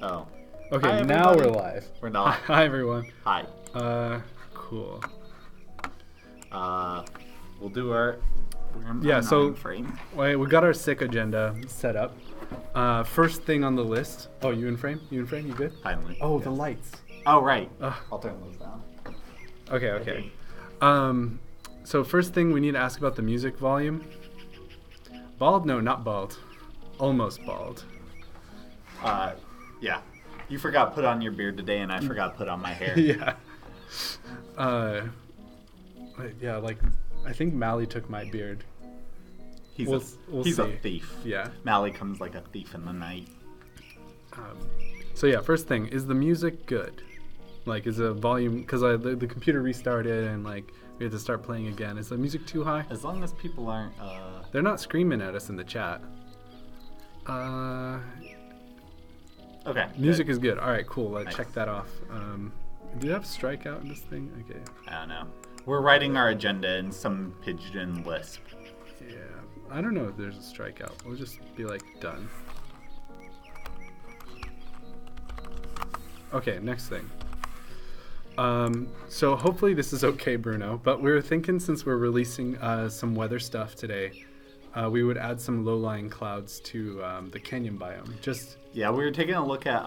Oh. Okay, Hi, now we're everybody. live. We're not. Hi, everyone. Hi. Cool. We'll do our. Yeah, so frame. we got our sick agenda set up. First thing on the list. Oh, you in frame? You in frame? You good? Finally. Oh, yes. the lights. Oh, right. Ugh. I'll turn those down. Okay. So first thing we need to ask about the music volume. Bald? No, not bald. Almost bald. Yeah. You forgot put on your beard today, and I forgot put on my hair. Yeah. Yeah, like, I think Mally took my beard. He's We'll a see. thief. Yeah. Mally comes like a thief in the night. So yeah, first thing, is the music good? Like, is the volume, because the computer restarted and like we had to start playing again. Is the music too high? As long as people aren't. They're not screaming at us in the chat. Okay. Music good. is good. All right, cool. Let's Nice. check that off. Do you have strikeout in this thing? Okay. I don't know. We're writing our agenda in some pigeon lisp. Yeah. I don't know if there's a strikeout. We'll just be like, done. Okay, next thing. So hopefully this is okay, Bruno, but we were thinking since we're releasing some weather stuff today, we would add some low-lying clouds to the canyon biome. Yeah, we were taking a look at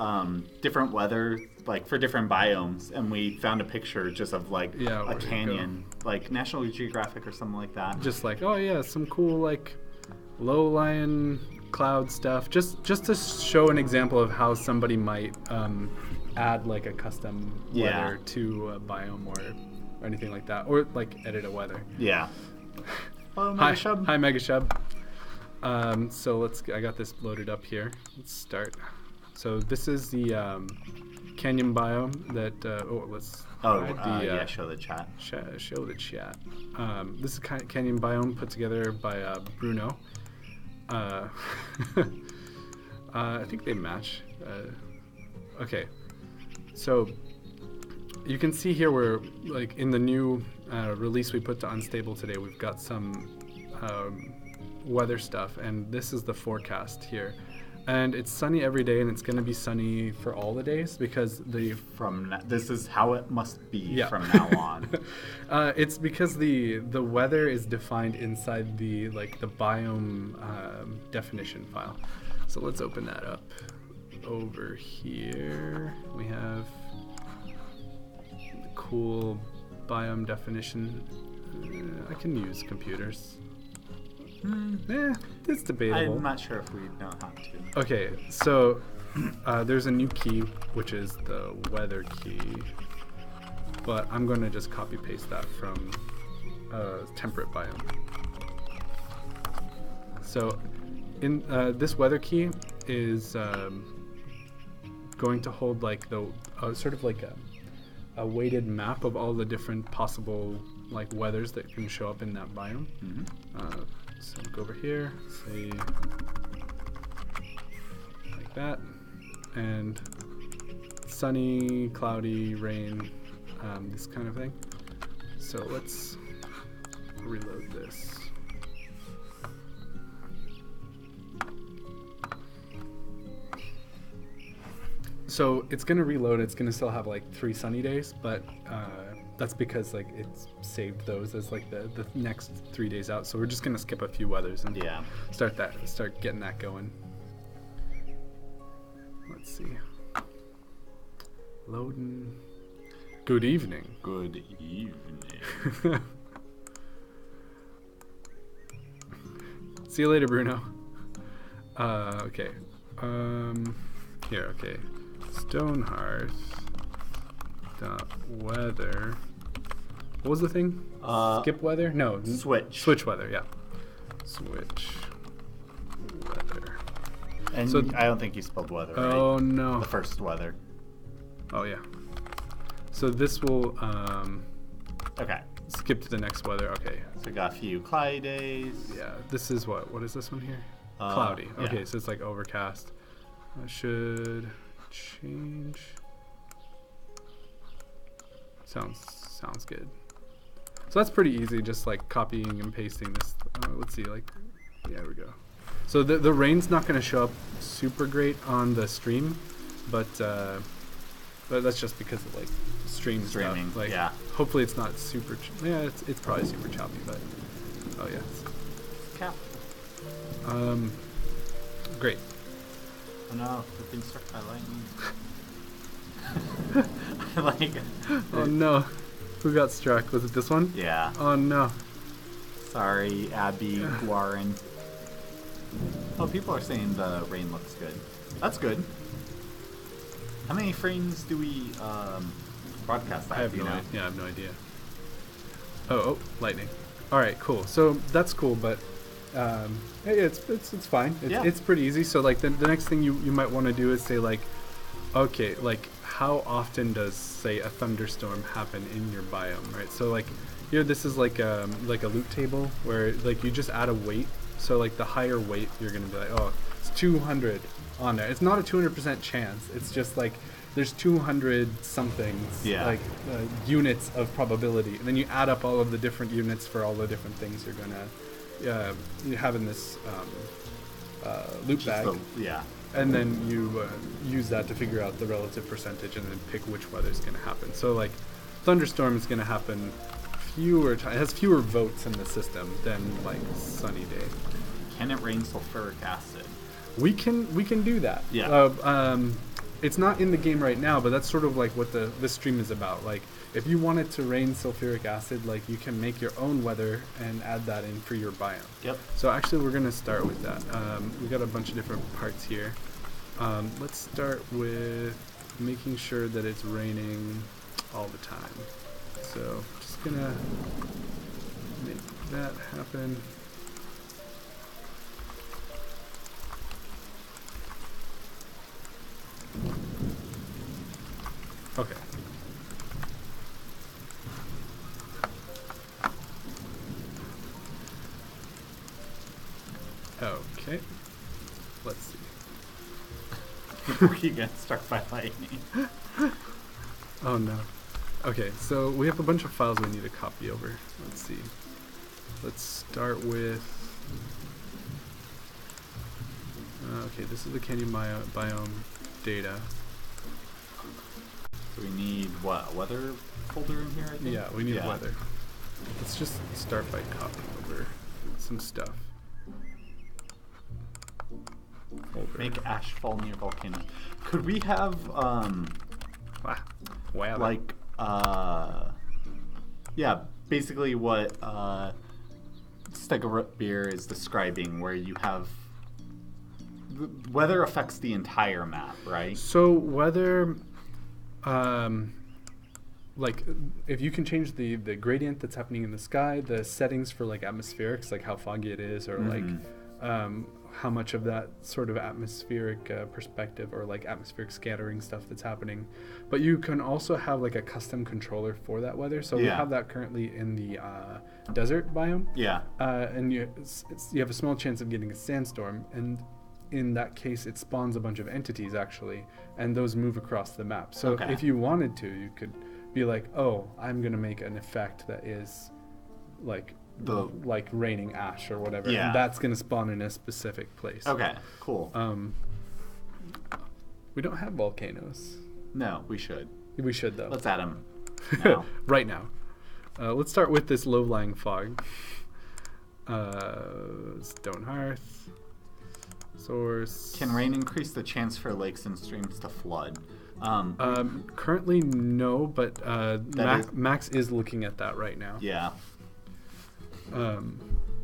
different weather, like for different biomes, and we found a picture just of like Yeah, a where'd it canyon, like National Geographic or something like that. Just like, oh yeah, some cool like low-lying cloud stuff. Just to show an example of how somebody might add like a custom weather to a biome or anything like that, or like edit a weather. Yeah. Oh, Hi, Megashub. hi Megashub. So I got this loaded up here. Let's start. So this is the canyon biome that, let's hide Yeah, show the chat. show the chat. This is canyon biome put together by Bruno. I think they match. Okay. So you can see here we're like in the new release we put to Unstable today, we've got some weather stuff, and this is the forecast here. And it's sunny every day, and it's going to be sunny for all the days because This is how it must be from now on. it's because the weather is defined inside the biome definition file. So let's open that up. Over here we have the cool biome definition. I can use computers. It's debatable. I'm not sure if we know how to. Okay, so there's a new key, which is the weather key, but I'm going to just copy paste that from temperate biome. So in this weather key is going to hold like the sort of like a weighted map of all the different possible like weathers that can show up in that biome. Mm-hmm. So go over here, say like that, and sunny, cloudy, rain, this kind of thing. So let's reload this. So it's gonna reload. It's gonna still have like 3 sunny days, but that's because like it's saved those as like the next 3 days out. So we're just gonna skip a few weathers and start getting that going. Let's see. Loading. Good evening. Good evening. See you later, Bruno. Okay. Here, okay. Stonehearth. Weather. What was the thing? Skip weather? No. Switch. Switch weather, yeah. Switch weather. And So I don't think you spelled weather right. Oh no. The first weather. Oh yeah. So this will Okay. skip to the next weather. Okay. So we got a few cloudy days. Yeah. This is what? What is this one here? Cloudy. Yeah. Okay, so it's like overcast. I should change. Sounds good. So that's pretty easy, just like copying and pasting this. Let's see, like, yeah, there we go. So the rain's not going to show up super great on the stream, but that's just because of like streaming stuff. Like, yeah. hopefully it's not super. It's probably super choppy, but oh yeah. Cap. Great. Oh no, we've been struck by lightning. I like it. Oh no, who got struck? Was it this one? Yeah. Oh no. Sorry, Abby Guarin. Oh, people are saying the rain looks good. That's good. How many frames do we broadcast that? I have no idea. Oh, lightning. All right, cool. So that's cool, but hey, it's fine. It's pretty easy. So like the next thing you might want to do is say like, okay, like how often does say a thunderstorm happen in your biome, right? So like here, this is like a loop table where like you just add a weight. So like the higher weight, you're gonna be like, oh, it's 200 on there. It's not a 200% chance. It's just like there's 200 somethings, like units of probability, and then you add up all of the different units for all the different things you're gonna you have in this loop bag. And then you use that to figure out the relative percentage, and then pick which weather's gonna happen. So like thunderstorm is gonna happen fewer times. It has fewer votes in the system than like sunny day. Can it rain sulfuric acid? We can do that. It's not in the game right now, but that's sort of like what this stream is about. Like, if you wanted to rain sulfuric acid, like you can make your own weather and add that in for your biome. Yep. So actually, we're gonna start with that. We got a bunch of different parts here. Let's start with making sure that it's raining all the time. So just gonna make that happen. Okay. Okay. Let's see. Before you get struck by lightning. Oh no. Okay, so we have a bunch of files we need to copy over. Let's see. Let's start with... okay, this is the canyon biome data. So we need what? A weather folder in here, I think? Yeah, we need weather. Let's just start by copying over some stuff. Folder. Make ash fall near volcanoes. Could we have like basically what Stegarut Beer is describing, where you have weather affects the entire map, right? So weather, like if you can change the gradient that's happening in the sky, the settings for like atmospherics, like how foggy it is, or like how much of that sort of atmospheric perspective or like atmospheric scattering stuff that's happening. But you can also have like a custom controller for that weather. So we have that currently in the desert biome. And you have a small chance of getting a sandstorm, and in that case it spawns a bunch of entities actually, and those move across the map. So if you wanted to, you could be like, oh, I'm gonna make an effect that is like raining ash or whatever, and that's gonna spawn in a specific place. Okay, cool. We don't have volcanoes. No, we should. We should though. Let's add them now. Right now. Let's start with this low-lying fog. Stonehearth. Source. Can rain increase the chance for lakes and streams to flood? Currently no, but Max is looking at that right now. Yeah.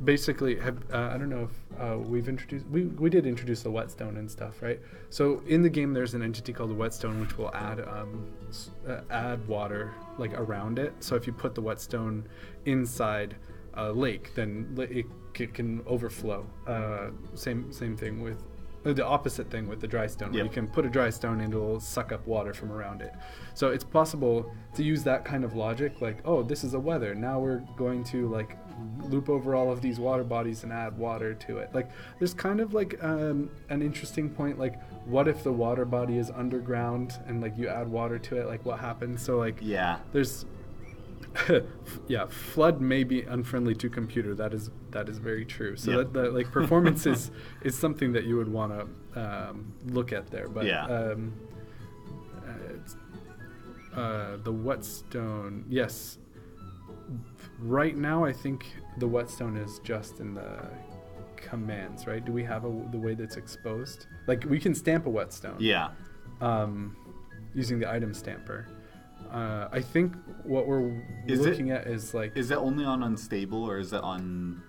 Basically, I don't know if we've introduced, we did introduce the whetstone and stuff, right? So in the game, there's an entity called the whetstone, which will add water like around it. So if you put the whetstone inside a lake, then it can overflow. Same thing with the opposite thing with the dry stone, where you can put a dry stone and it'll suck up water from around it. So it's possible to use that kind of logic, like, oh, this is a weather, now we're going to like loop over all of these water bodies and add water to it. Like there's kind of like an interesting point, like what if the water body is underground and like you add water to it, like what happens? So like there's flood may be unfriendly to computer. That is very true. So that like performance is something that you would want to look at there. But The whetstone, yes. Right now, I think the whetstone is just in the commands, right? Do we have the way that's exposed? Like, we can stamp a whetstone. Yeah. Using the item stamper. I think what we're looking at is like... Is it only on unstable or is it on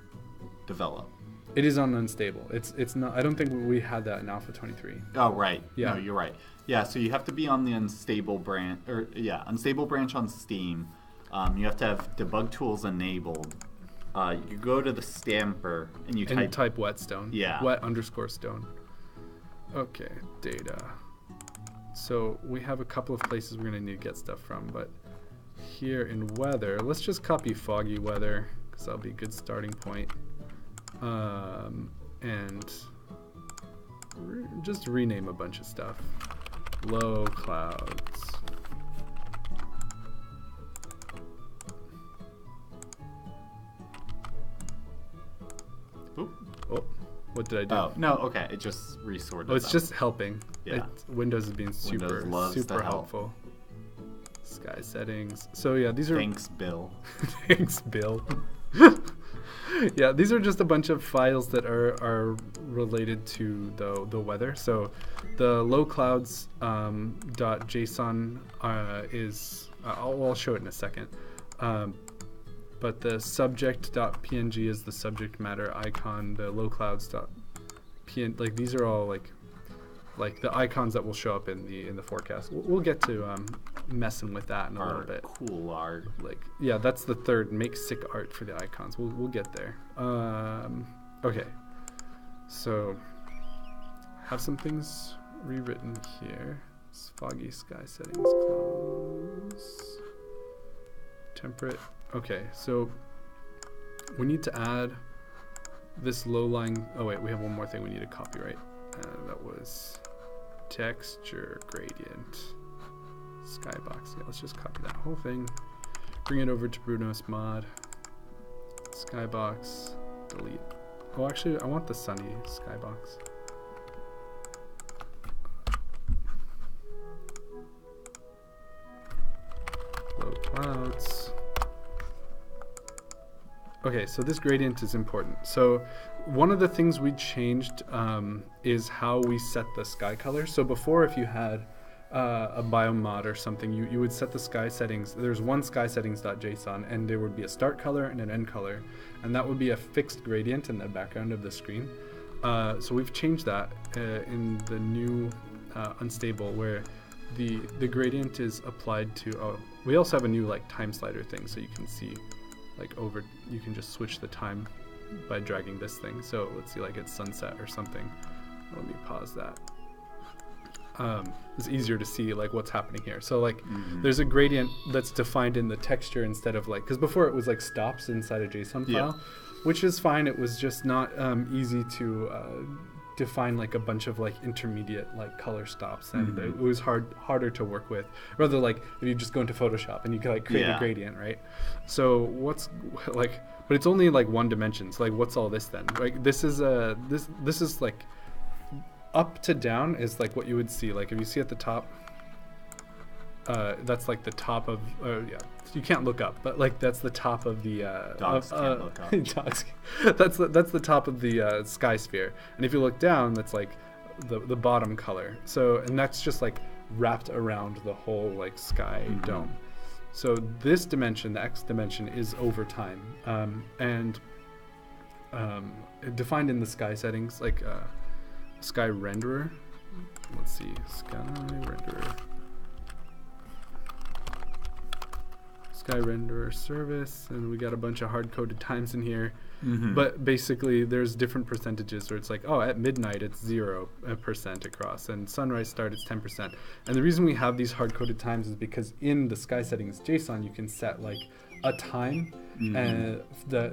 develop? It is on unstable. It's not. I don't think we had that in Alpha 23. Oh, right. Yeah. No, you're right. Yeah, so you have to be on the unstable branch, unstable branch on Steam. You have to have debug tools enabled. You go to the stamper and you type whetstone. Yeah. Wet_stone. Okay, data. So we have a couple of places we're gonna need to get stuff from, but here in weather, let's just copy foggy weather because that'll be a good starting point. And just rename a bunch of stuff. Low clouds. Oop. Oh, what did I do? Oh, no, okay. It just resorted. Oh, it's just helping. Yeah. Windows is being super helpful. Sky settings. So yeah, these are... Thanks, Bill. Thanks, Bill. Yeah, these are just a bunch of files that are related to the weather. So the low clouds .json is... I'll show it in a second. But the subject.png is the subject matter icon. The low clouds.png, like these are all like the icons that will show up in the forecast. We'll get to messing with that in a little bit. Cool art. Like, yeah, that's the third. Make sick art for the icons. We'll get there. Okay, so have some things rewritten here. Foggy sky settings close. Temperate. Okay, so we need to add this low-lying... Oh wait, we have one more thing we need to copy, right? That was texture gradient. Skybox. Yeah, let's just copy that whole thing. Bring it over to Bruno's mod. Skybox. Delete. Oh, actually, I want the sunny skybox. Low clouds. Okay, so this gradient is important. So one of the things we changed is how we set the sky color. So before, if you had a biome mod or something, you would set the sky settings. There's one sky settings.json, and there would be a start color and an end color, and that would be a fixed gradient in the background of the screen. So we've changed that in the new unstable, where the gradient is applied to... we also have a new like time slider thing, so you can see like you can just switch the time by dragging this thing. So let's see, like it's sunset or something. Let me pause that. It's easier to see like what's happening here. So like there's a gradient that's defined in the texture instead of like, because before it was like stops inside a JSON file, which is fine. It was just not easy to define like a bunch of like intermediate like color stops, and it was harder to work with. Rather, like if you just go into Photoshop and you can like create a gradient, right? So what's like, but it's only like one dimension. So like, what's all this then? Like this is this is like up to down is like what you would see. Like if you see at the top, that's like the top of you can't look up, but like that's the top of the dogs can't look up. Dogs, that's the top of the sky sphere, and if you look down, that's like the bottom color. So, and that's just like wrapped around the whole like sky dome. So this dimension, the x dimension, is over time, and defined in the sky settings, like sky renderer. Let's see, sky renderer. Sky renderer service, and we got a bunch of hard-coded times in here. But basically there's different percentages where it's like, oh, at midnight it's 0% across, and sunrise start it's 10%. And the reason we have these hard-coded times is because in the sky settings JSON you can set like a time,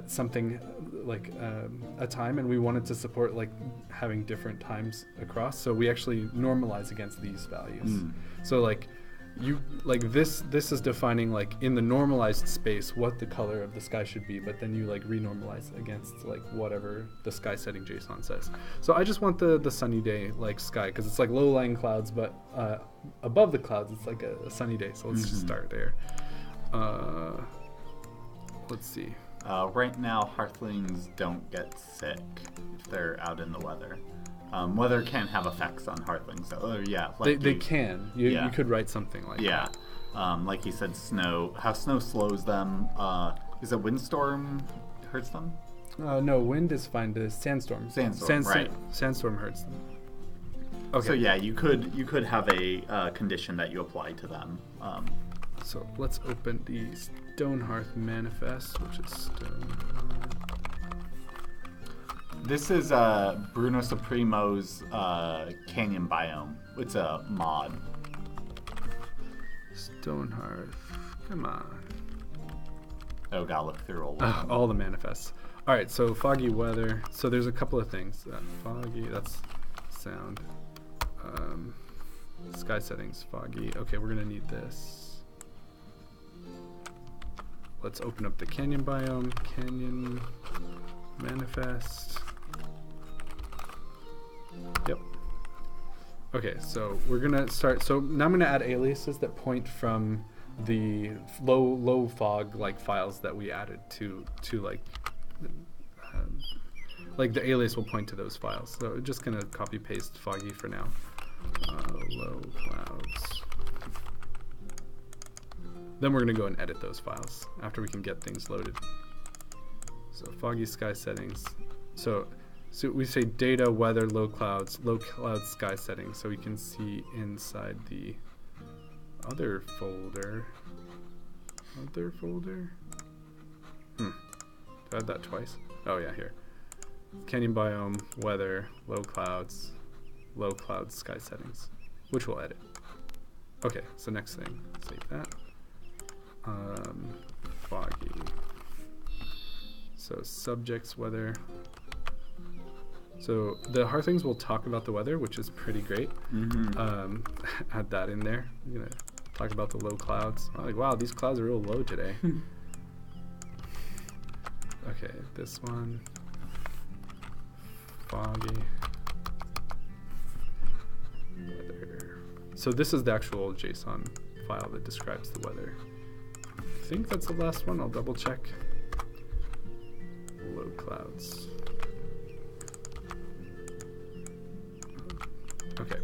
something like a time, and we wanted to support like having different times across, so we actually normalize against these values. So like you like this is defining like in the normalized space what the color of the sky should be, but then you like renormalize against like whatever the sky setting JSON says. So I just want the sunny day like sky because it's like low lying clouds, but above the clouds it's like a sunny day. So let's just start there. Let's see. Right now, Hearthlings don't get sick if they're out in the weather. Weather can have effects on Hearthlings. So, yeah, like they can. You could write something like that. Like you said, snow. How snow slows them. Is a windstorm hurts them? No, wind is fine. The sandstorm. Right. Sandstorm hurts them. Okay. So yeah, you could have a condition that you apply to them. So let's open the Stonehearth manifest, which is Stonehearth. This is Bruno Supremo's canyon biome. It's a mod. Stonehearth, come on. Oh, gotta look through all the manifests. All right, so foggy weather. So there's a couple of things. Foggy, that's sound. Sky settings, foggy. Okay, we're gonna need this. Let's open up the canyon biome, canyon manifest. Yep. Okay, so we're gonna start. So now I'm gonna add aliases that point from the low fog like files that we added to like the alias will point to those files. So just gonna copy paste foggy for now. Low clouds. Then we're gonna go and edit those files after we can get things loaded. So foggy sky settings. So we say data, weather, low clouds sky settings, so we can see inside the other folder. Did I add that twice? Oh yeah, here. Canyon biome, weather, low clouds sky settings, which we'll edit. Okay, so next thing, save that. Foggy. So subjects, weather. So the Hearthlings will talk about the weather, which is pretty great. Add that in there. I'm gonna talk about the low clouds. I'm like, wow, these clouds are real low today. Okay, this one. Foggy. Weather. So this is the actual JSON file that describes the weather. I think that's the last one. I'll double check. Low clouds. Okay.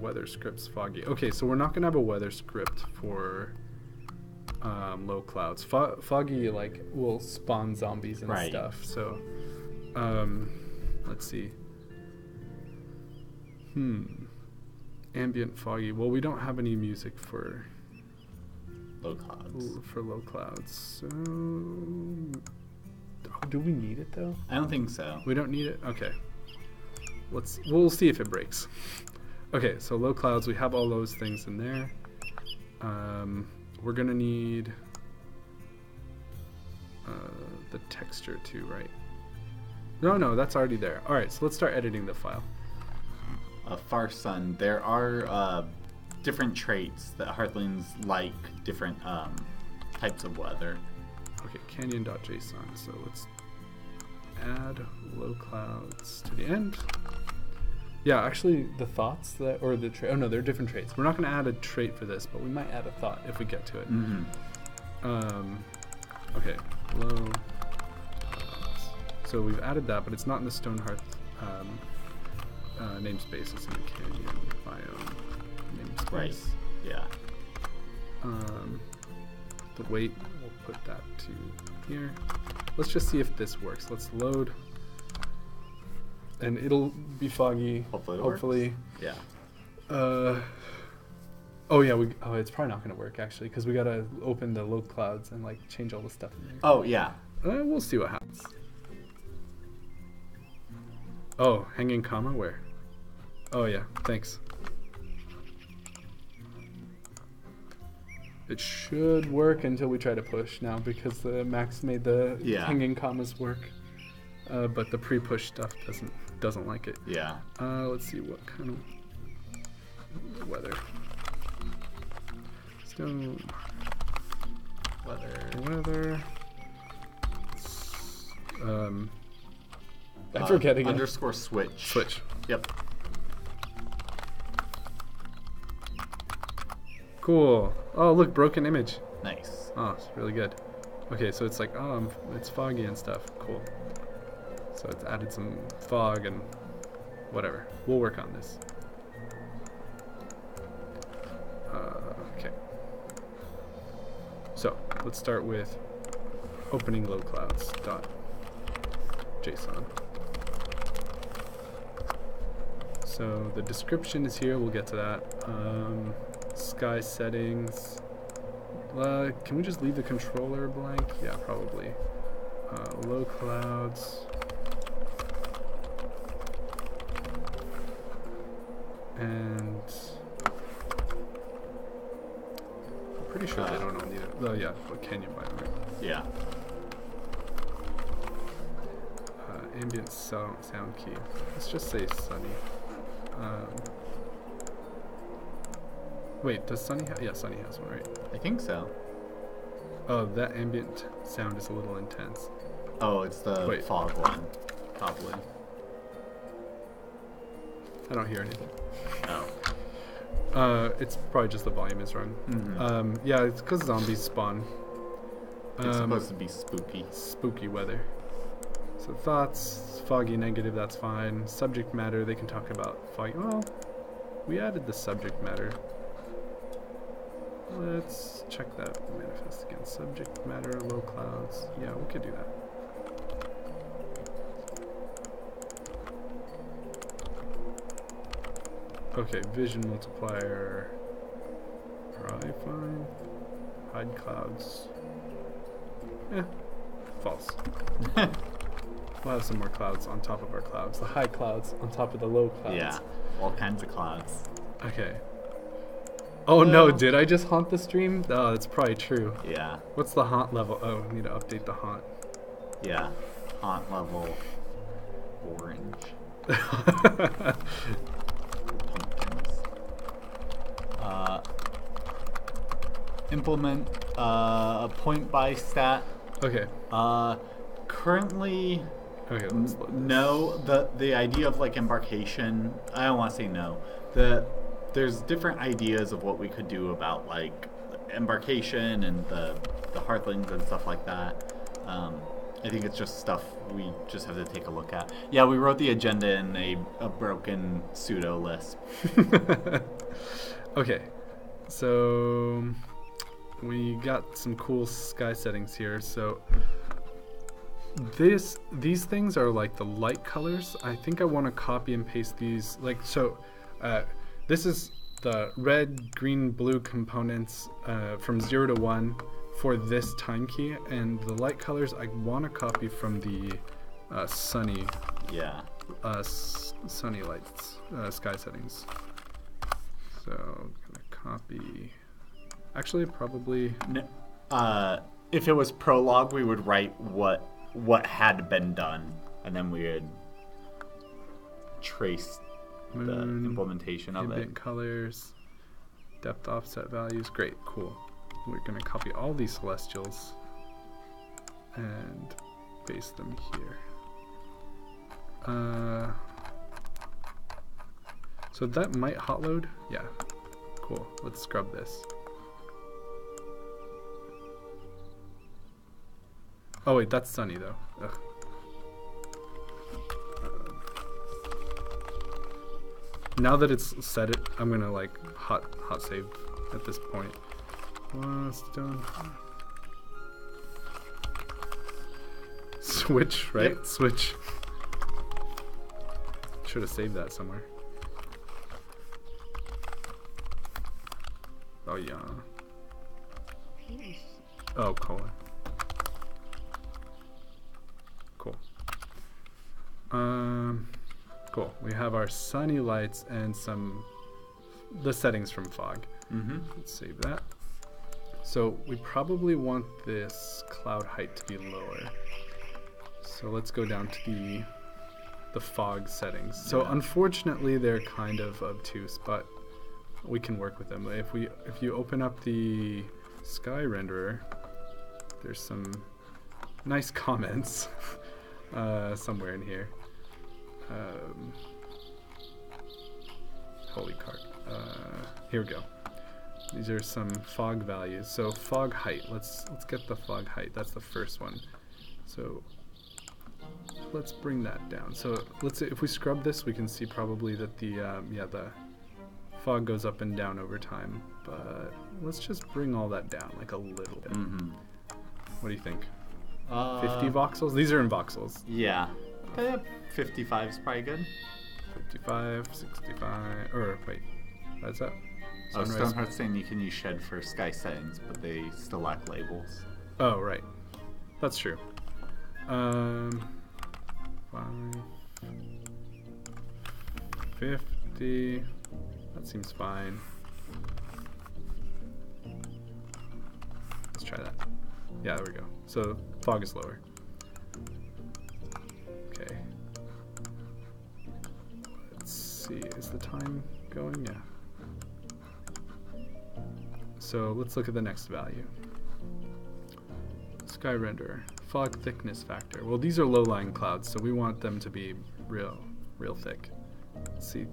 Weather scripts foggy. Okay, so we're not gonna have a weather script for low clouds. Foggy like will spawn zombies and stuff. So let's see. Ambient foggy. Well, we don't have any music for low clouds. So do we need it though? I don't think so. We don't need it? Okay. We'll see if it breaks. Okay, so low clouds, we have all those things in there. We're gonna need the texture too, right? No, that's already there. All right, so let's start editing the file. Far Sun, there are different traits that Hearthlings like different types of weather. Okay, canyon.json. So let's add low clouds to the end. Yeah, actually the thoughts that, or the trait, oh no, they're different traits. We're not gonna add a trait for this, but we might add a thought if we get to it. Okay, low clouds. So we've added that, but it's not in the Stonehearth namespace. It's in the canyon biome namespace. Right, yeah. The weight, we'll put that to here. Let's just see if this works. Let's load. And it'll be foggy. Hopefully. Yeah. Oh yeah. It's probably not gonna work actually because we gotta open the low clouds and like change all the stuff in there. Oh yeah. We'll see what happens. Oh, hanging comma where? Oh yeah. Thanks. It should work until we try to push now because the Max made the hanging commas work. but the pre-push stuff doesn't like it. Yeah. Let's see what kind of weather. Stone. Weather. I forget again. Underscore switch. Switch. Yep. Cool. Oh, look, broken image. Nice. Oh, it's really good. Okay, so it's like, it's foggy and stuff. Cool. So it's added some fog and whatever. We'll work on this. Okay. So let's start with opening low clouds dot JSON. So the description is here. We'll get to that. Sky settings. Can we just leave the controller blank? Yeah, probably. Low clouds. And I'm pretty sure they don't all need it. Oh yeah, what canyon biome? Yeah. Ambient sound key. Let's just say sunny. Wait, does Sunny have? Yeah, Sunny has one, right? I think so. Oh, that ambient sound is a little intense. Oh, it's the fog one, probably. I don't hear anything. Oh. It's probably just the volume is wrong. Mm-hmm. Yeah, it's because zombies spawn. It's supposed to be spooky. Spooky weather. So thoughts, foggy, negative, that's fine. Subject matter, they can talk about foggy. Well, we added the subject matter. Let's check that manifest again. Subject matter, low clouds. Yeah, we could do that. Okay, vision multiplier. Dry, fine. Hide clouds. False. We'll have some more clouds on top of our clouds. The high clouds on top of the low clouds. Yeah, all kinds of clouds. Okay. Oh no, did I just haunt the stream? Oh, that's probably true. Yeah. What's the haunt level? Oh, we need to update the haunt. Yeah. Haunt level orange. Pumpkins. Implement a point by stat. Okay. Currently, Okay, let's look. no. The idea of like embarkation, I don't want to say no. There's different ideas of what we could do about like embarkation and the hearthlings and stuff like that. I think it's just stuff we just have to take a look at. Yeah, we wrote the agenda in a broken pseudo Lisp. Okay, so we got some cool sky settings here. So these things are like the light colors. I think I want to copy and paste these. Like so, this is the red, green, blue components from 0 to 1 for this time key, and the light colors I want to copy from the sunny. Yeah. Sunny lights sky settings. So I'm gonna copy. Actually, probably. If it was prologue, we would write what had been done, and then we would trace the implementation of ambient it. Colors, depth offset values. Great, cool. We're gonna copy all these celestials and paste them here. So that might hot load. Yeah, cool. Let's scrub this. Oh wait, that's sunny though. Ugh. Now that it's set, I'm gonna like hot save at this point. Stone. Switch, right? Yep. Switch. Should have saved that somewhere. Oh yeah. Oh, colon. Cool. Cool. We have our sunny lights and the settings from fog. Let's save that. So we probably want this cloud height to be lower. So let's go down to the fog settings. So Yeah. unfortunately, they're kind of obtuse, but we can work with them. If you open up the sky renderer, there's some nice comments somewhere in here. Holy cart. Here we go. These are some fog values. So fog height. Let's get the fog height. That's the first one. So let's bring that down. So let's say if we scrub this, we can see probably that the fog goes up and down over time. But let's just bring all that down like a little bit. Mm-hmm. What do you think? 50 voxels? These are in voxels. Yeah. 55 is probably good. 55, 65, or wait, what's that? Oh, Stonehearth saying you can use shed for sky settings, but they still lack labels. Oh, right. That's true. 5, 50, that seems fine. Let's try that. Yeah, there we go. So fog is lower. Okay. Let's see, is the time going? Yeah. So let's look at the next value. Sky renderer, fog thickness factor. Well, these are low-lying clouds, so we want them to be real thick. Let's see,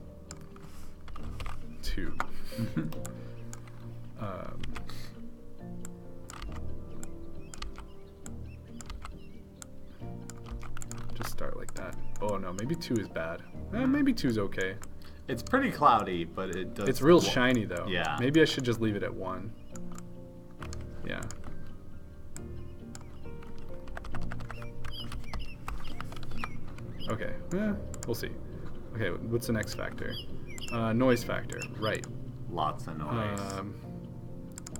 2. Just start like that. Oh no, maybe 2 is bad. Maybe 2 is okay. It's pretty cloudy, but it does. It's real shiny though. Yeah. Maybe I should just leave it at 1. Yeah. Okay. We'll see. Okay, what's the next factor? Noise factor. Right. Lots of noise.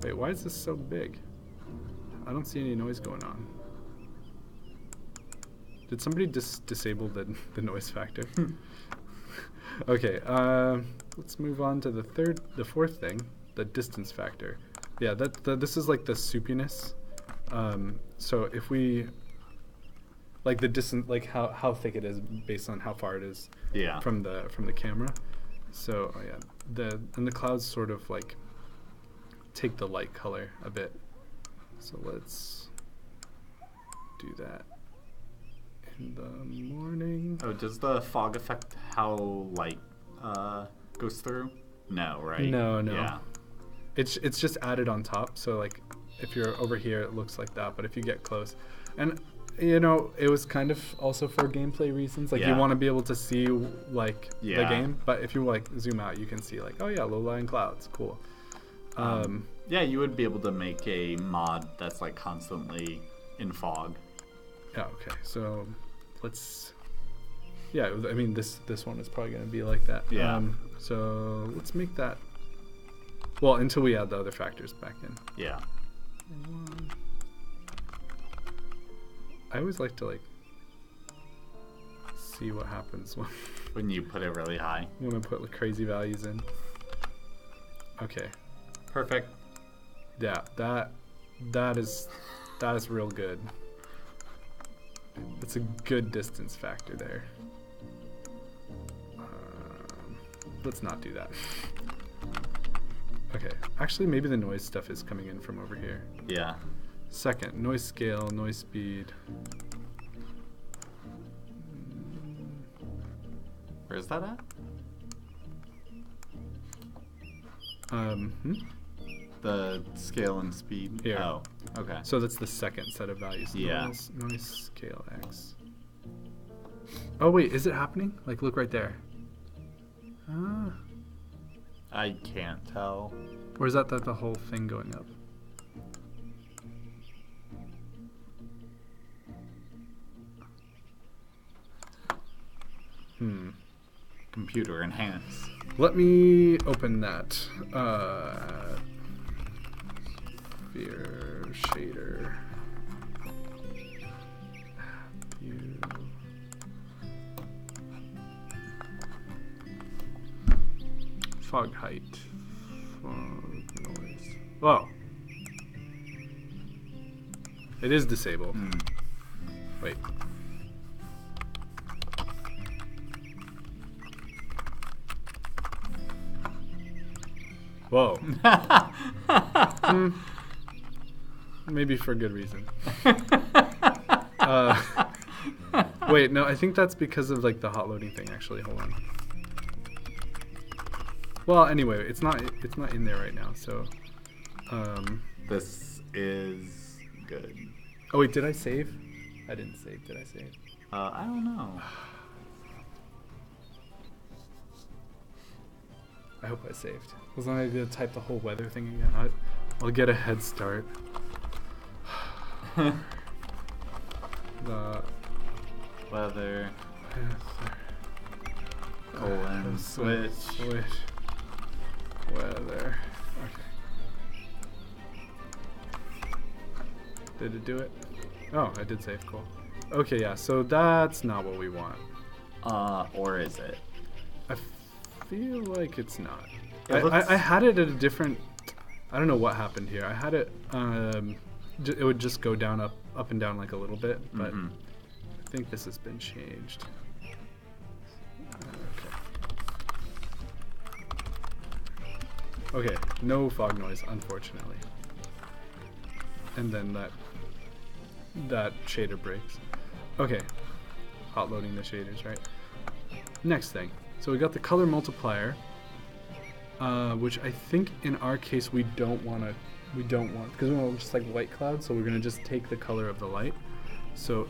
Wait, why is this so big? I don't see any noise going on. Did somebody disable the noise factor? Okay, let's move on to the fourth thing, the distance factor. Yeah, this is like the soupiness. So if we like the distance, like how thick it is based on how far it is from the camera. So and the clouds sort of like take the light color a bit. So let's do that in the morning. Oh, does the fog affect how light goes through? No, right? No. Yeah. It's just added on top. So like if you're over here, it looks like that. But if you get close, and you know, it was kind of also for gameplay reasons. Like you want to be able to see like the game. But if you like zoom out, you can see like, oh yeah, low-lying clouds, cool. Yeah, you would be able to make a mod that's like constantly in fog. Yeah. Okay. So let's. Yeah. I mean, this one is probably going to be like that. Yeah. So let's make that. Well, until we add the other factors back in. Yeah. I always like to like see what happens when you put it really high. When I put like crazy values in. Okay. Perfect. Yeah, that is real good. It's a good distance factor there. Let's not do that. Okay, actually maybe the noise stuff is coming in from over here. Yeah. Second, noise scale, noise speed. Where's that at? The scale and speed? Here. Oh, okay. So that's the second set of values. Yeah. Noise scale X. Oh wait, is it happening? Like look right there. I can't tell. Or is that the whole thing going up? Computer enhance. Let me open that. Sphere shader. View. Fog height. Fog noise. Whoa. It is disabled. Wait. Whoa. Maybe for good reason. Wait, no, I think that's because of like the hot loading thing. Actually, hold on. Well, anyway, it's not in there right now. So, This is good. oh wait, did I save? I didn't save. Did I save? I don't know. I hope I saved. Was I gonna type the whole weather thing again? I'll get a head start. The Weather. Colon. Switch. Weather. Okay. Did it do it? Oh, I did save. Cool. Okay, yeah. So that's not what we want. Or is it? I feel like it's not. It I had it at a different. I don't know what happened here. I had it. It would just go down, up and down like a little bit, but I think this has been changed. Okay, no fog noise, unfortunately. And then that shader breaks. Okay, hot loading the shaders, right? Next thing, so we got the color multiplier, which I think in our case we don't want because we want just like white clouds, so we're gonna just take the color of the light. So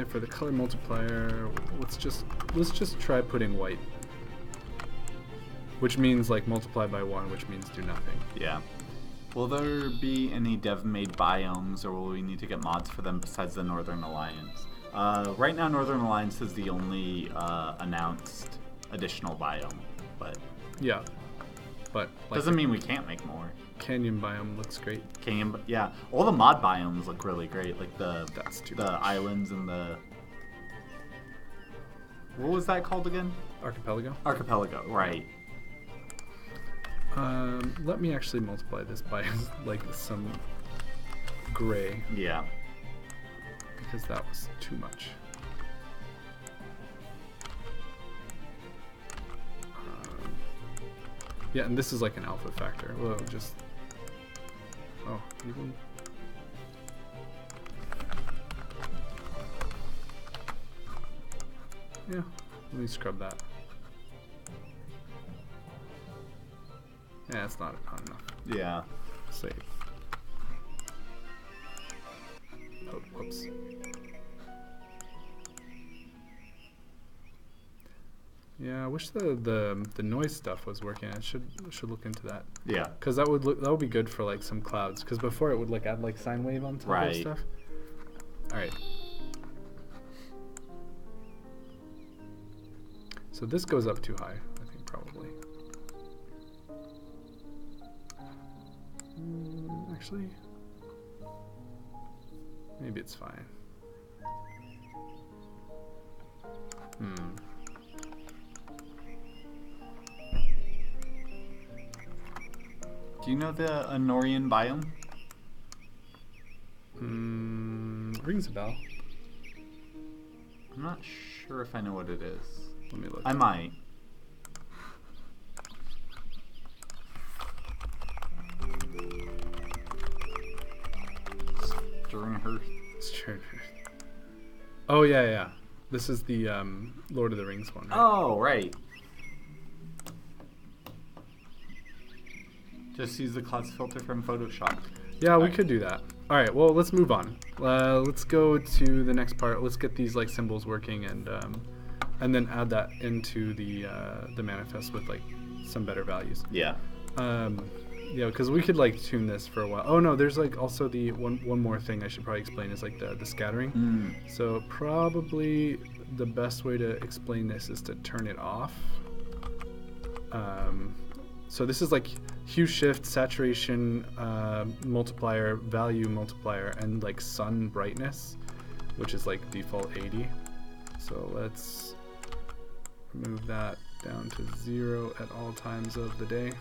for the color multiplier, let's just try putting white, which means like multiply by 1, which means do nothing. Yeah. Will there be any dev-made biomes, or will we need to get mods for them besides the Northern Alliance? Right now, Northern Alliance is the only announced additional biome, but Yeah, but like doesn't mean we can't make more. Canyon biome looks great. Canyon, yeah. All the mod biomes look really great, like the much. islands and the what was that called again? Archipelago. Archipelago, right? Let me actually multiply this by like some gray, Yeah. because that was too much. Yeah, and this is like an alpha factor. Well, just even. Yeah, let me scrub that. Yeah, it's not enough. Yeah. Save. Oh, whoops. Yeah, I wish the noise stuff was working. I should look into that. Yeah. Cause that would be good for like some clouds. Cause before it would like add like sine wave on top of stuff. All right. So this goes up too high, I think probably. Actually, maybe it's fine. Do you know the Anorian biome? Rings a bell. I'm not sure if I know what it is. Let me look. I might. Stonehearth. Oh yeah. This is the Lord of the Rings one. Right? Oh, right. Just use the clouds filter from Photoshop. Yeah, we could do that. All right, well, let's move on. Let's go to the next part. Let's get these like symbols working, and then add that into the manifest with like some better values. Yeah. Yeah, because we could like tune this for a while. Oh no, there's like also the one more thing I should probably explain is like the scattering. So probably the best way to explain this is to turn it off. So this is like hue shift, saturation, multiplier, value multiplier, and like sun brightness, which is like default 80. So let's move that down to 0 at all times of the day.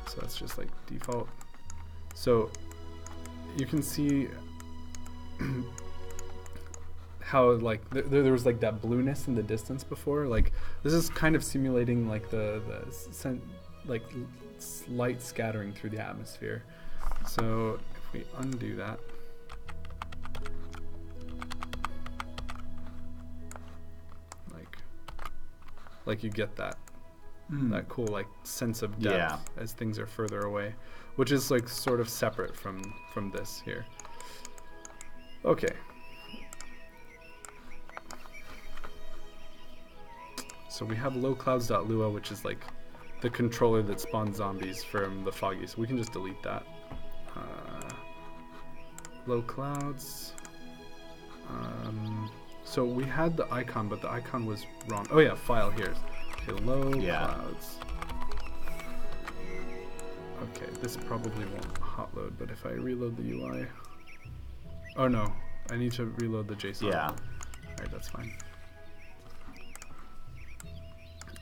So that's just like default. So you can see how like there was like that blueness in the distance before. Like this is kind of simulating like the like light scattering through the atmosphere. So if we undo that, like you get that cool like sense of depth as things are further away, which is like sort of separate from this here. Okay. So we have lowclouds.lua, which is like the controller that spawns zombies from the foggy. So we can just delete that. Low clouds. So we had the icon, but the icon was wrong. Oh yeah, file here. Okay, low clouds. Okay, this probably won't hot load, but if I reload the UI. Oh no, I need to reload the JSON. Yeah. Alright, that's fine.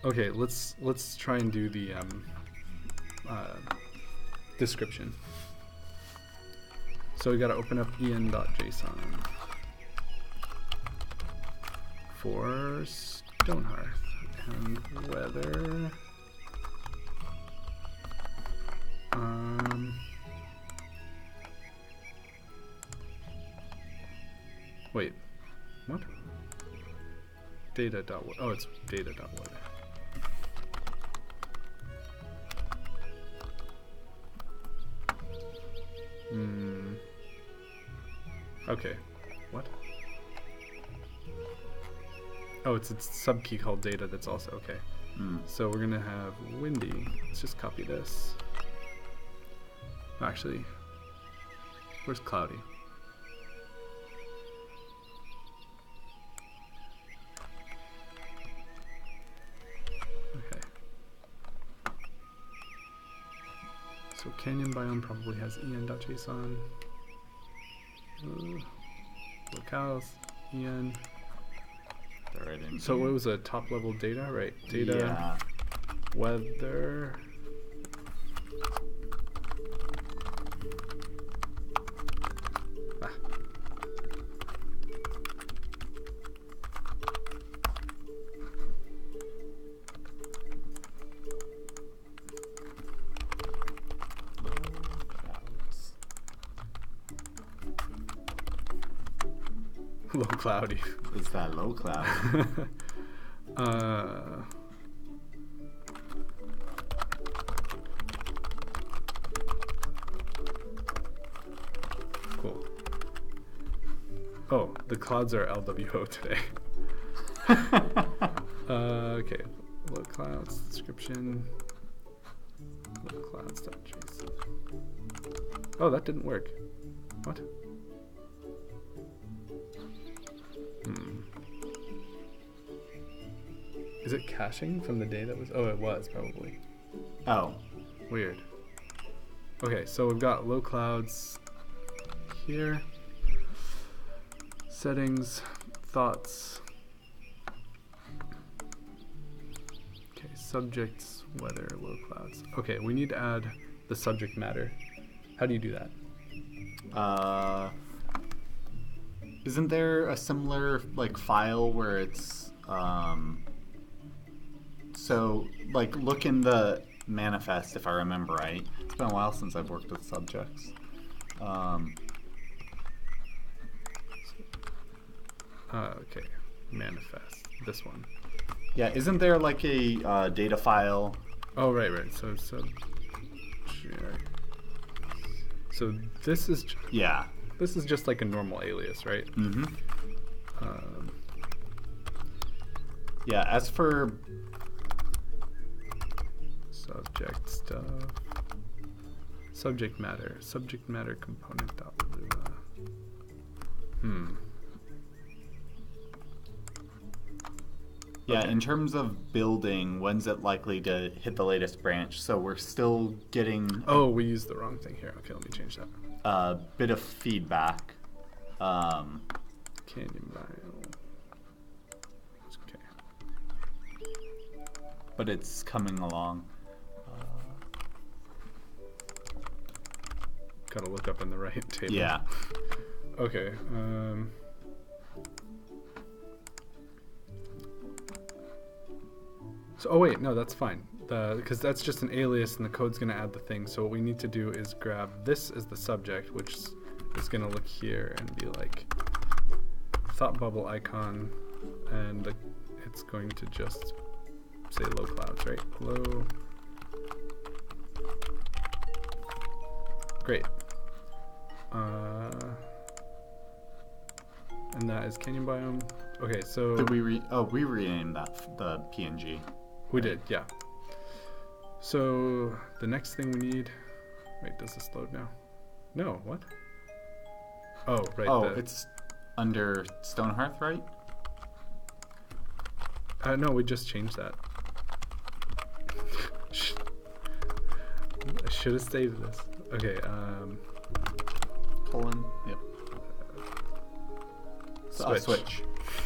Okay, let's try and do the description. So we gotta open up en.json for Stonehearth and weather. Wait, what? Data.weather. Oh, it's data.weather. Okay, what? Oh, it's a subkey called data that's also, okay. So we're gonna have windy. Let's just copy this. Actually, where's cloudy? Okay. So canyon biome probably has en.json. Locales, en. Right in So here. what was the top level data, right? Data, weather. Low cloudy. Is that low cloud? Cool. Oh, the clouds are LWO today. Okay. Low clouds description. Low clouds.json. Oh, that didn't work. What? Is it caching from the day that was? Oh, it was probably. Oh. Weird. Okay, so we've got low clouds here. Settings, thoughts. Okay, subjects, weather, low clouds. Okay, we need to add the subject matter. How do you do that? Isn't there a similar like file where it's so like look in the manifest if I remember right. It's been a while since I've worked with subjects. Okay, manifest, this one. Yeah, isn't there like a data file? Oh, right. So this is this is just like a normal alias, right? Mm-hmm. Yeah, as for subject stuff, subject matter component dot Lua. Yeah, Okay. in terms of building, when's it likely to hit the latest branch? So we're still getting Oh, we used the wrong thing here. Okay, let me change that. a bit of feedback. Canyon bio. Okay. But it's coming along. Gotta look up in the right table. Yeah. Okay. So, oh wait, no, that's fine. because that's just an alias and the code's going to add the thing. So what we need to do is grab this as the subject, which is going to look here and be like thought bubble icon, and it's going to just say low clouds, right? Low. Great. And that is canyon biome. Okay, so Did we we renamed that the PNG. we did, yeah. So the next thing we need. Wait, does this load now? No, what? Oh, right. Oh, it's under Stonehearth, right? No, we just changed that. I should have saved this. Okay, Colon. Yep. Switch. Switch.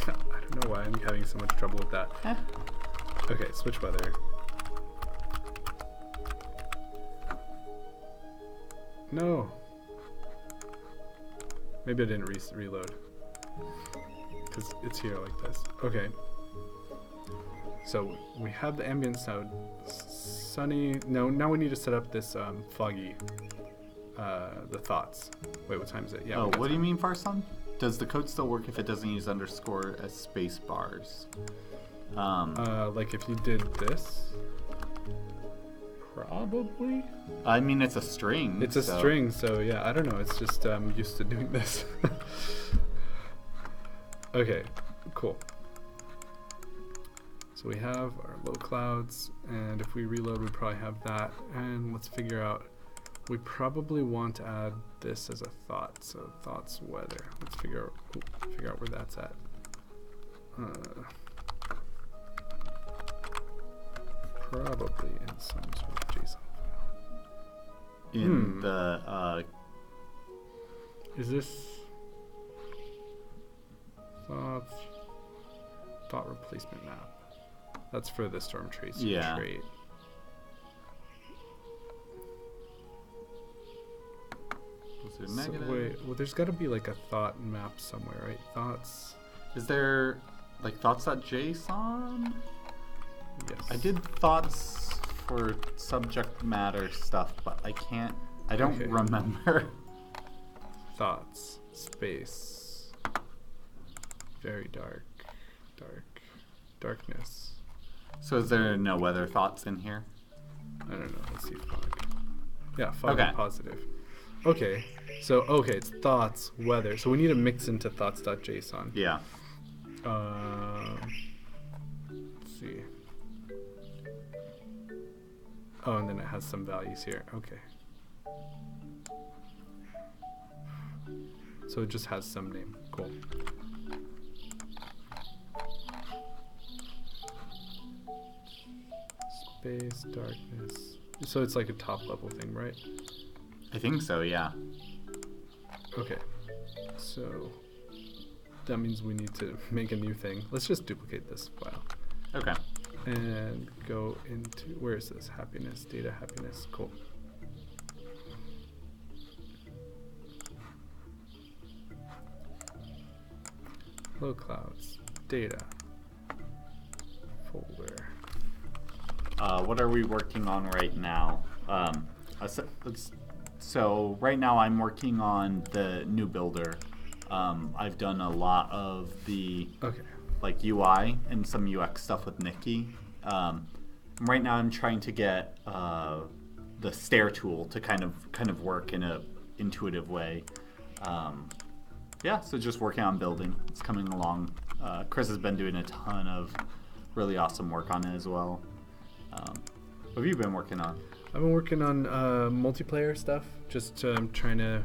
I don't know why I'm having so much trouble with that. Eh. Okay, switch weather. No. Maybe I didn't reload. Because it's here like this. Okay. So we have the ambience now. Sunny. No, now we need to set up this foggy. The thoughts. Wait, what time is it? Yeah. Oh, what do you mean, Farson? Does the code still work if it doesn't use underscore as space bars? Like if you did this. Probably. I mean, it's a string. It's a string, so yeah, I don't know. It's just I'm used to doing this. Okay, cool. So we have our low clouds, and if we reload, we probably have that. And let's figure out. We probably want to add this as a thought. So thoughts weather. Let's figure out where that's at. Probably in some sort of JSON file. In the Is this thought replacement map? That's for the storm tracer trait. Is there negative? Wait, well, there's got to be like a thought map somewhere, right? Thoughts. Is there like thoughts.json? Yes. I did thoughts for subject matter stuff, but I don't remember. Thoughts, space, very darkness. So is there no weather thoughts in here? I don't know. Let's see. Fog. Yeah, fog Okay. positive. Okay. So it's thoughts, weather. So we need to mix into thoughts.json. Yeah. Let's see. Oh, and then it has some values here. Okay. So it just has some name. Cool. Space, darkness. So it's like a top level thing, right? I think so, yeah. Okay. So that means we need to make a new thing. Let's just duplicate this file. Okay. And go into, where is this? Happiness, data happiness. Cool. Low clouds, data, folder. What are we working on right now? So right now I'm working on the new builder. I've done a lot of the like UI and some UX stuff with Nikki. Right now I'm trying to get the stair tool to kind of work in a intuitive way. Yeah, so just working on building. It's coming along. Chris has been doing a ton of really awesome work on it as well. What have you been working on? I've been working on multiplayer stuff. Just trying to,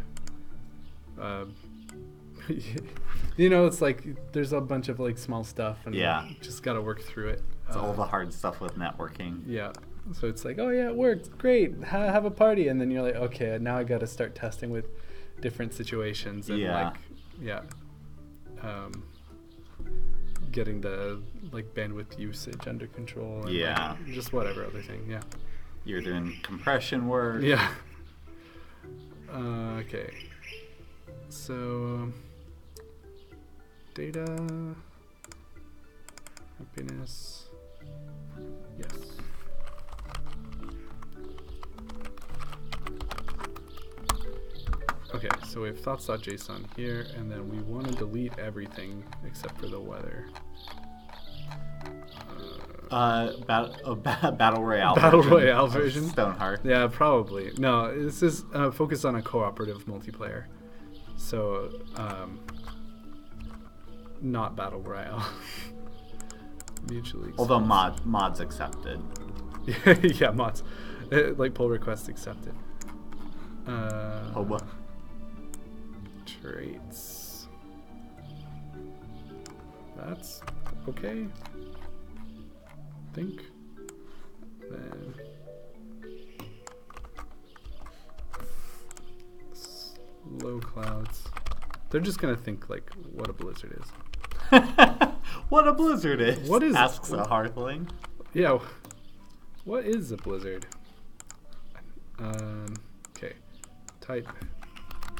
it's like there's a bunch of like small stuff, and just gotta work through it. It's all the hard stuff with networking. Yeah. So it's like, oh yeah, it worked, great, have a party, and then you're like, okay, now I gotta start testing with different situations and getting the like bandwidth usage under control. And like, just whatever other thing. Yeah. You're doing compression work. Yeah. Okay. So data, happiness. Yes. Okay, so we have thoughts.json here, and then we want to delete everything except for the weather. Battle Royale. Battle version Royale of version? Stonehearth. Yeah, probably. No, this is focused on a cooperative multiplayer. So, not Battle Royale. Mutually exclusive. Although mods accepted. Yeah, mods. Like pull requests accepted. Hoba. Traits. That's okay. I think. Then low clouds. They're just gonna think like what a blizzard is. What a blizzard is. What is asks a Hearthling. Yeah. What is a blizzard? Okay. Type.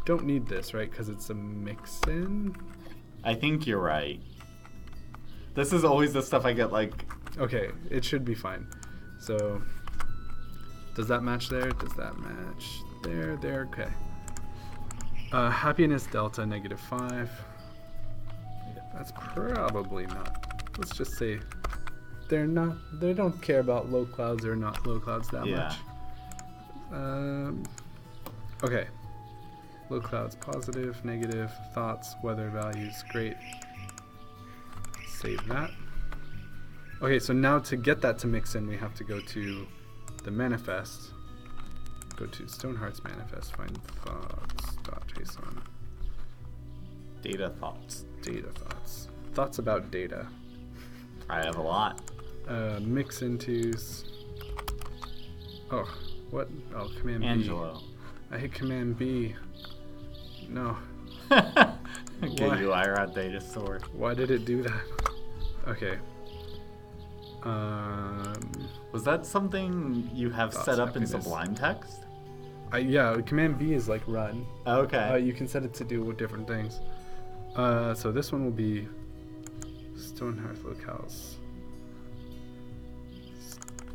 Don't need this, right? Because it's a mix-in. I think you're right. This is always the stuff I get like. Okay, it should be fine. So, does that match there? Does that match there? There, okay. Happiness delta -5. That's probably not. Let's just say they don't care about low clouds or not low clouds that much. Okay. Low clouds, positive, negative, thoughts, weather values, great. Save that. Okay, so now to get that to mix in, we have to go to the manifest. Go to Stonehearth's manifest, find thoughts.json. Data thoughts. Data thoughts. Thoughts about data. I have a lot. Mix into's. Oh, what? Oh, Command Angelo. B. I hit Command B. No. Get you IRAT data store. Why did it do that? Okay. Was that something you have set up in Sublime Text? Yeah, Command B is like run. Okay. You can set it to do different things. So this one will be Stonehearth locales.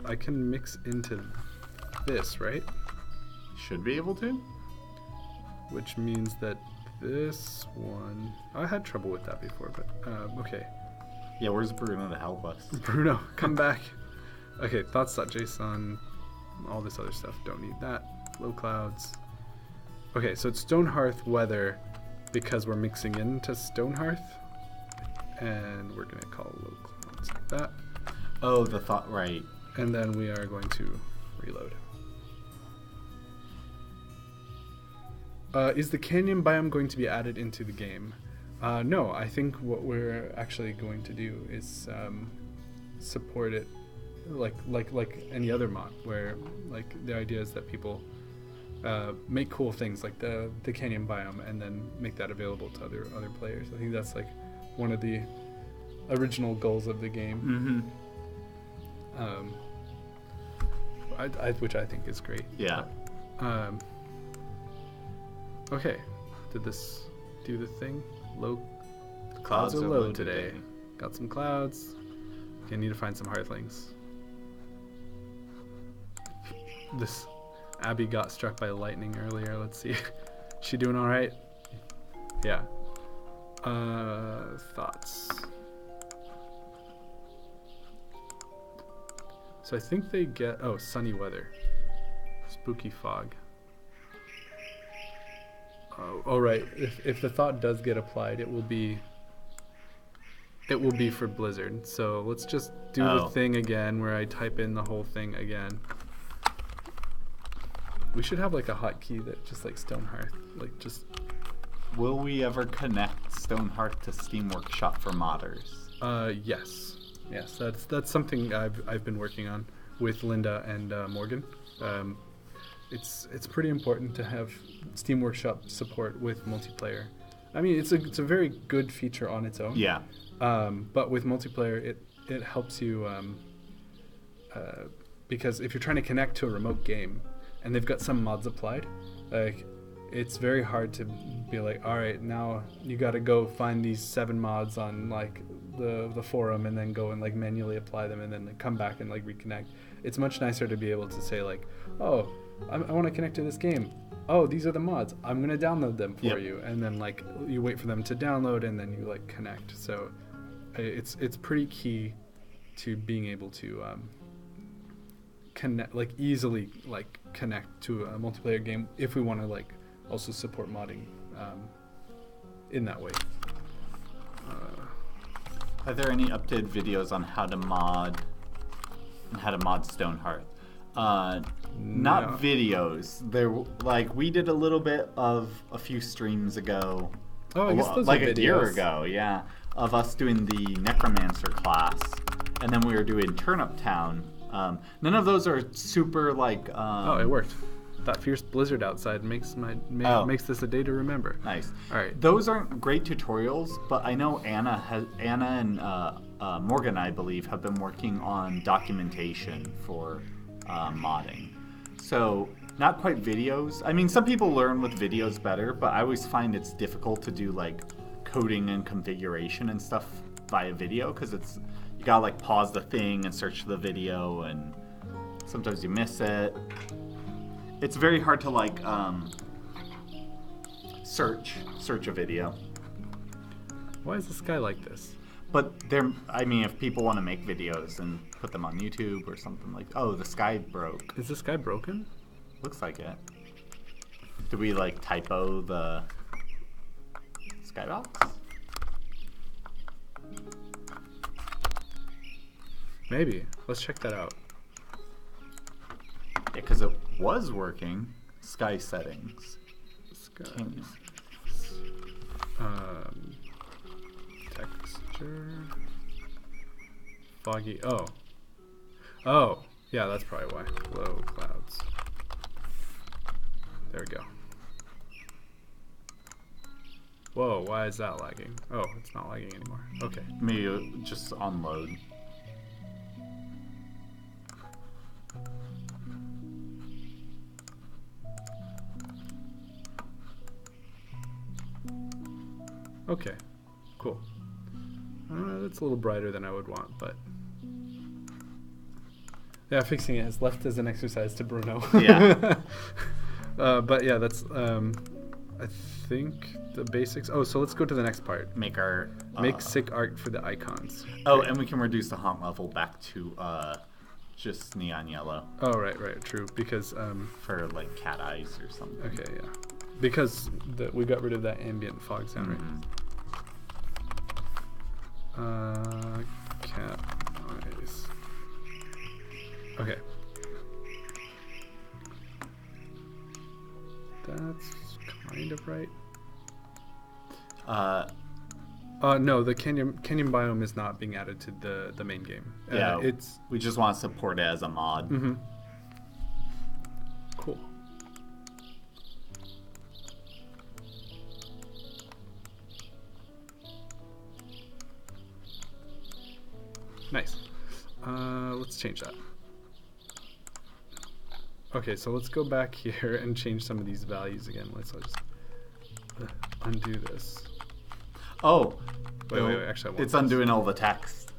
I can mix into this, right? Should be able to. Which means that this one... I had trouble with that before, but okay. Yeah, where's Bruno to help us? Bruno, come back. Okay, thoughts.json, all this other stuff, don't need that. Low clouds. Okay, so it's Stonehearth weather because we're mixing into Stonehearth. And we're going to call low clouds like that. Oh, the thought, right. And then we are going to reload. Is the canyon biome going to be added into the game? No, I think what we're actually going to do is support it like any other mod, where like the idea is that people make cool things like the canyon biome and then make that available to other players. I think that's like one of the original goals of the game. Which I think is great. Yeah. Okay, did this do the thing? Low clouds are low today. Got some clouds. Okay, need to find some hearthlings. This Abby got struck by lightning earlier. Let's see. She doing all right? Yeah. Thoughts. So I think they get sunny weather, spooky fog. Oh right. If the thought does get applied, it will be for Blizzard. So let's just do the thing again where I type in the whole thing again. We should have like a hotkey that just like Stonehearth, like just. Will we ever connect Stonehearth to Steam Workshop for modders? Yes. That's something I've been working on with Linda and Morgan. It's pretty important to have Steam Workshop support with multiplayer. I mean, it's a very good feature on its own. Yeah. But with multiplayer, it helps you because if you're trying to connect to a remote game and they've got some mods applied, like it's very hard to be like, all right, now you got to go find these 7 mods on like the forum and then go and like manually apply them and then like, come back and like reconnect. It's much nicer to be able to say like, oh, I want to connect to this game. Oh, these are the mods. I'm going to download them for Yep. you. And then like you wait for them to download and then you like connect. So it's pretty key to being able to connect, like easily like connect to a multiplayer game if we want to like also support modding in that way. Are there any updated videos on how to mod Stonehearth? Not No. videos. There, like we did a little bit of a few streams ago. Oh, I guess those like are a year videos. ago, yeah, of us doing the Necromancer class, and then we were doing Turnip Town. None of those are super like. Oh, it worked. That fierce blizzard outside makes makes this a day to remember. Nice. All right. Those aren't great tutorials, but I know Anna and Morgan, I believe, have been working on documentation for modding. So not quite videos. I mean, some people learn with videos better, but I always find it's difficult to do like coding and configuration and stuff via video because you gotta like pause the thing and search the video, and sometimes you miss it. It's very hard to like search a video. Why is the sky like this? But I mean, if people want to make videos and put them on YouTube or something like, oh, the sky broke. Is the sky broken? Looks like it. Did we like typo the skybox? Maybe. Let's check that out. Yeah, because it was working. Sky settings. Sky. Canyon. Texture. Foggy. Oh. Oh. Yeah, that's probably why. Low clouds. There we go. Whoa, why is that lagging? Oh, it's not lagging anymore. Okay. Maybe it'll just unload. Okay. Cool. That's a little brighter than I would want, but... Yeah, fixing it is left as an exercise to Bruno. Yeah. But yeah, that's, I think, the basics. Oh, so let's go to the next part. Make our... Make sick art for the icons. Oh, Great. and we can reduce the haunt level back to just neon yellow Oh, right, true. Because, for like cat eyes or something. okay, yeah. Because we got rid of that ambient fog sound, right? Cat eyes. Okay. That's kind of right. No, the canyon biome is not being added to the main game. Yeah, it's we just want to support it as a mod. mm-hmm. Cool. Nice. Let's change that. Okay, so let's go back here and change some of these values again. Let's just undo this. Oh, Wait, actually, I want it's this. undoing all the text.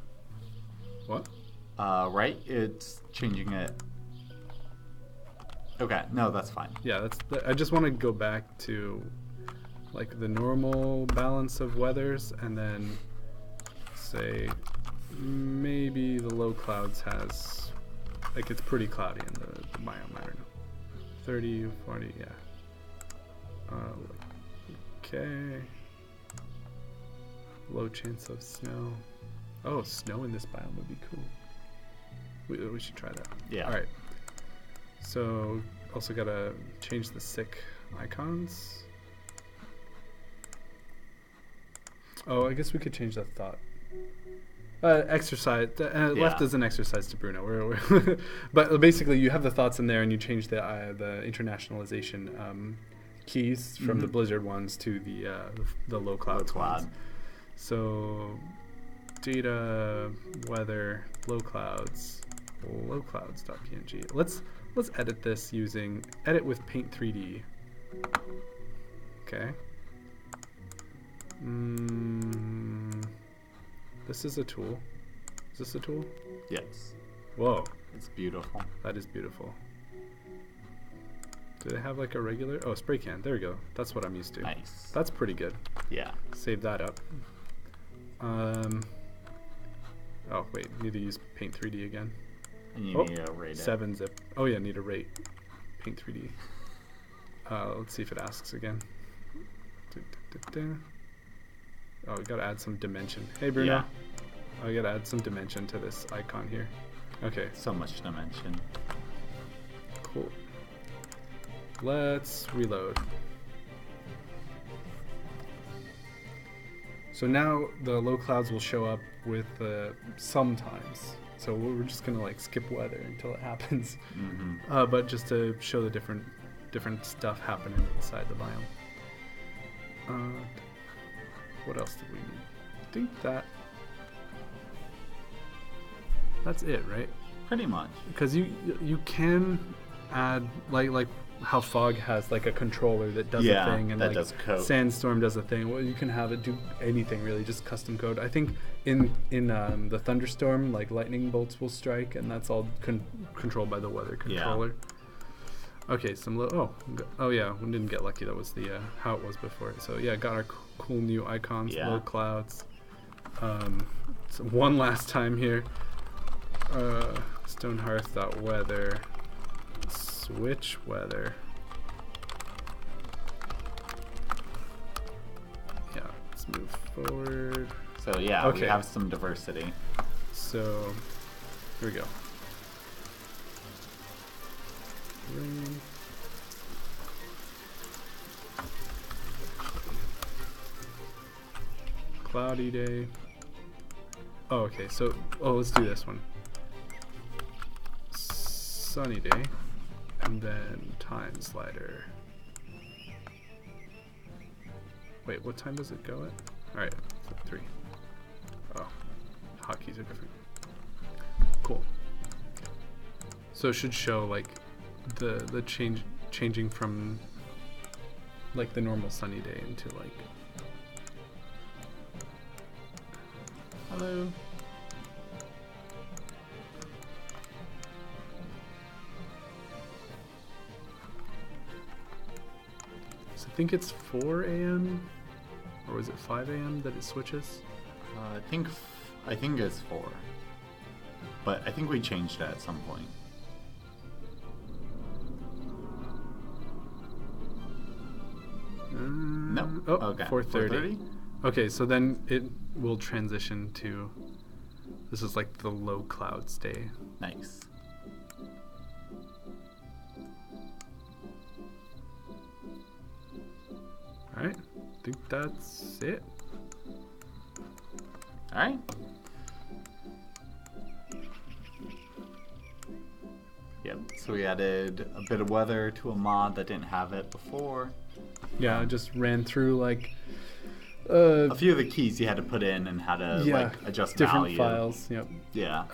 What? Right? It's changing it. Okay, no, that's fine. Yeah, I just want to go back to like the normal balance of weathers, and then say maybe the low clouds has, like, it's pretty cloudy in the biome. I don't know, 30, 40, yeah. Okay. Low chance of snow. Oh, snow in this biome would be cool. We should try that. Yeah. All right. So also gotta change the sick icons. Oh, I guess we could change that thought. Exercise. Left as an exercise to Bruno. But basically, you have the thoughts in there, and you change the internationalization keys from the Blizzard ones to the low clouds ones. So data, weather, low clouds.png. Let's edit this using edit with Paint 3D. Okay. This is a tool. Is this a tool? Yes. Whoa. It's beautiful. That is beautiful. Do they have like a regular? Oh, spray can. There we go. That's what I'm used to. Nice. That's pretty good. Yeah. Save that up. Oh wait, need to use Paint 3D again. And you need to rate it. 7 zip. Oh yeah, need to rate Paint 3D. Let's see if it asks again. Oh, we gotta add some dimension. Hey Bruno. Yeah. Oh, we gotta add some dimension to this icon here. Okay. So much dimension. Cool. Let's reload. So now the low clouds will show up with sometimes. So we're just gonna like skip weather until it happens. Mm-hmm. But just to show the different stuff happening inside the biome. What else did we need? I think that's it, right? Pretty much. Because you can add like how fog has like a controller that does a thing, and that like does code. Sandstorm does a thing. Well, you can have it do anything really, just custom code. I think in the thunderstorm, like lightning bolts will strike, and that's all controlled by the weather controller. Yeah. Okay, oh yeah, we didn't get lucky. That was the how it was before. So yeah, got our cool new icons, low clouds. So one last time here. Stonehearth.weather. Switch weather. Yeah, let's move forward. So yeah, okay. We have some diversity. So here we go. Rain. Cloudy day. Oh, okay. So, let's do this one. Sunny day, and then time slider. Wait, what time does it go at? All right, 3. Oh, hotkeys are different. Cool. So it should show like the changing from like the normal sunny day into like. Hello. So I think it's 4 a.m. or was it 5 a.m. that it switches? I think it's 4, but I think we changed that at some point. No. Oh, okay. 4:30. Okay, so then it will transition to. This is like the low clouds day. Nice. All right, I think that's it. All right. Yep. So we added a bit of weather to a mod that didn't have it before. Yeah, I just ran through like a few of the keys you had to put in and how to like adjust different value. files. Yep. Yeah.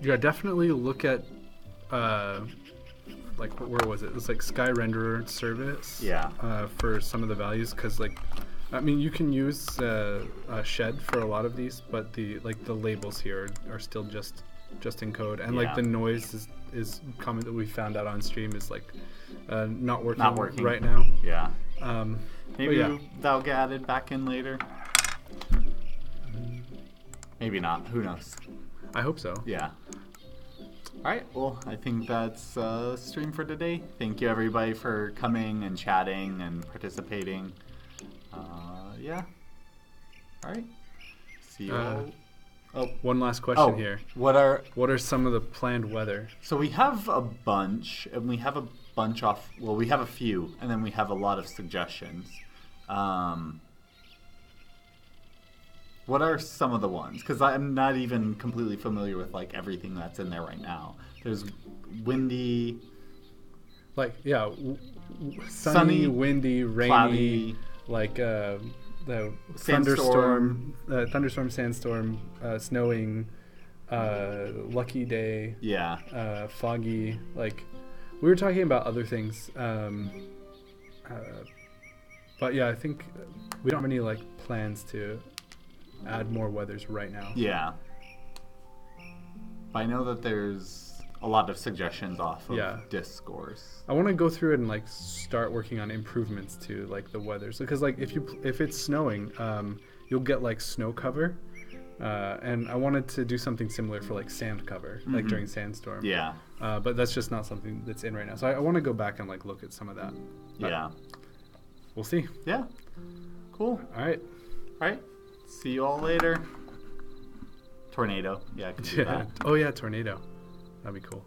Yeah, definitely look at like where was it? It was like Sky Renderer service. Yeah. For some of the values, because like, I mean, you can use Shed for a lot of these, but the labels here are still just in code, and like the noise is comment that we found out on stream is like not working right now. Yeah. Maybe yeah. that'll get added back in later. Maybe not. Who knows? I hope so. Yeah. All right. Well, I think that's stream for today. Thank you everybody for coming and chatting and participating. Yeah. All right. See you all. Oh, one last question here. What are some of the planned weather? So we have a bunch, and we have a bunch off. Well, we have a few, and then we have a lot of suggestions. What are some of the ones? Because I'm not even completely familiar with like everything that's in there right now. There's windy, like sunny, windy, rainy, cloudy, like the sandstorm. thunderstorm, sandstorm, snowing, lucky day, foggy. Like we were talking about other things, but yeah, I think we don't have any like plans to add more weathers right now. Yeah. But I know that there's a lot of suggestions off of Yeah. disc scores. I want to go through and like start working on improvements to like the weather, because like if it's snowing, you'll get like snow cover, and I wanted to do something similar for like sand cover, like during sandstorm. Yeah. But that's just not something that's in right now. So I want to go back and like look at some of that. But Yeah. we'll see. Yeah. Cool. All right. All right. See you all later. Tornado. Yeah, I can do that. Oh yeah, tornado. That'd be cool.